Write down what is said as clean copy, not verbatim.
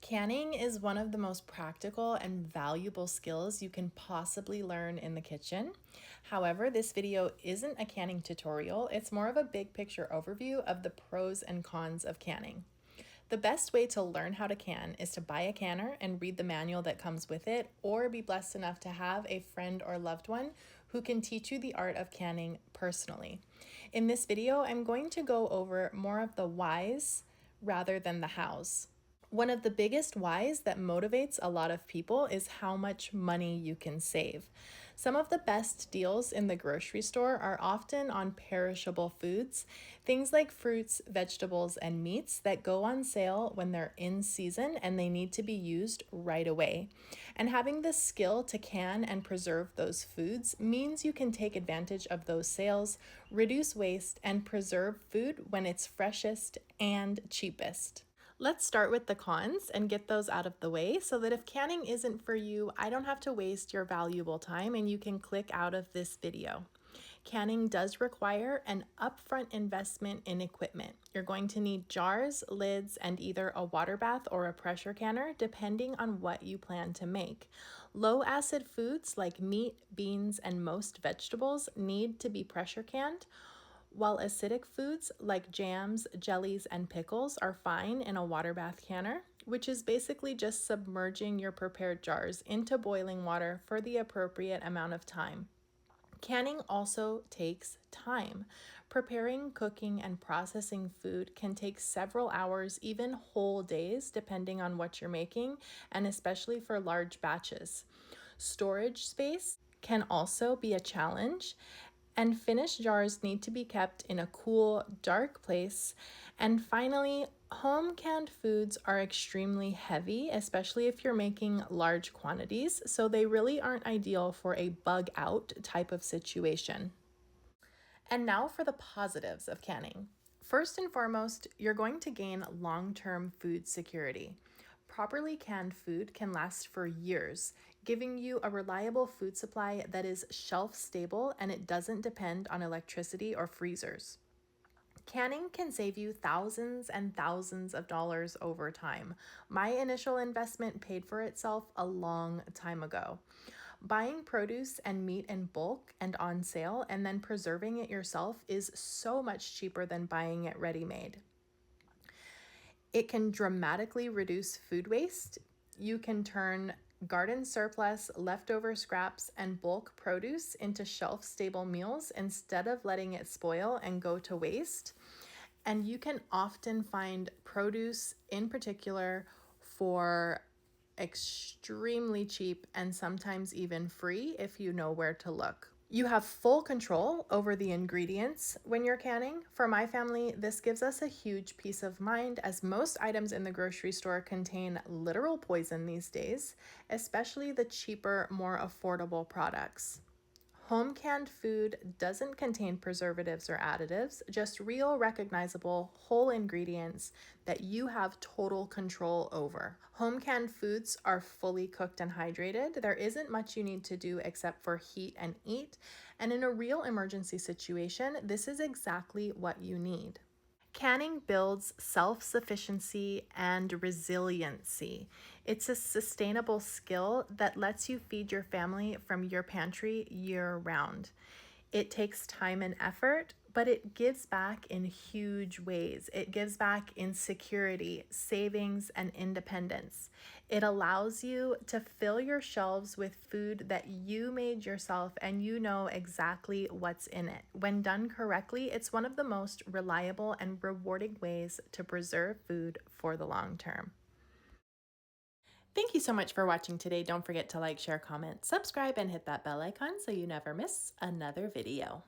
Canning is one of the most practical and valuable skills you can possibly learn in the kitchen. However, this video isn't a canning tutorial, it's more of a big picture overview of the pros and cons of canning. The best way to learn how to can is to buy a canner and read the manual that comes with it, or be blessed enough to have a friend or loved one who can teach you the art of canning personally. In this video, I'm going to go over more of the whys rather than the hows. One of the biggest whys that motivates a lot of people is how much money you can save. Some of the best deals in the grocery store are often on perishable foods, things like fruits, vegetables, and meats that go on sale when they're in season and they need to be used right away. And having the skill to can and preserve those foods means you can take advantage of those sales, reduce waste, and preserve food when it's freshest and cheapest. Let's start with the cons and get those out of the way so that if canning isn't for you, I don't have to waste your valuable time and you can click out of this video. Canning does require an upfront investment in equipment. You're going to need jars, lids, and either a water bath or a pressure canner, depending on what you plan to make. Low acid foods like meat, beans, and most vegetables need to be pressure canned, while acidic foods like jams, jellies, and pickles are fine in a water bath canner, which is basically just submerging your prepared jars into boiling water for the appropriate amount of time. Canning also takes time. Preparing, cooking, and processing food can take several hours, even whole days, depending on what you're making, and especially for large batches. Storage space can also be a challenge, and finished jars need to be kept in a cool, dark place. And finally, home canned foods are extremely heavy, especially if you're making large quantities, so they really aren't ideal for a bug out type of situation. And now for the positives of canning. First and foremost, you're going to gain long-term food security. Properly canned food can last for years, giving you a reliable food supply that is shelf stable and it doesn't depend on electricity or freezers. Canning can save you thousands and thousands of dollars over time. My initial investment paid for itself a long time ago. Buying produce and meat in bulk and on sale and then preserving it yourself is so much cheaper than buying it ready-made. It can dramatically reduce food waste. You can turn garden surplus, leftover scraps, and bulk produce into shelf-stable meals instead of letting it spoil and go to waste. And you can often find produce in particular for extremely cheap and sometimes even free if you know where to look. You have full control over the ingredients when you're canning. For my family, this gives us a huge peace of mind as most items in the grocery store contain literal poison these days, especially the cheaper, more affordable products. Home canned food doesn't contain preservatives or additives, just real, recognizable, whole ingredients that you have total control over. Home canned foods are fully cooked and hydrated. There isn't much you need to do except for heat and eat. And in a real emergency situation, this is exactly what you need. Canning builds self-sufficiency and resiliency. It's a sustainable skill that lets you feed your family from your pantry year-round. It takes time and effort, but it gives back in huge ways. It gives back in security, savings, and independence. It allows you to fill your shelves with food that you made yourself and you know exactly what's in it. When done correctly, it's one of the most reliable and rewarding ways to preserve food for the long term. Thank you so much for watching today. Don't forget to like, share, comment, subscribe, and hit that bell icon so you never miss another video.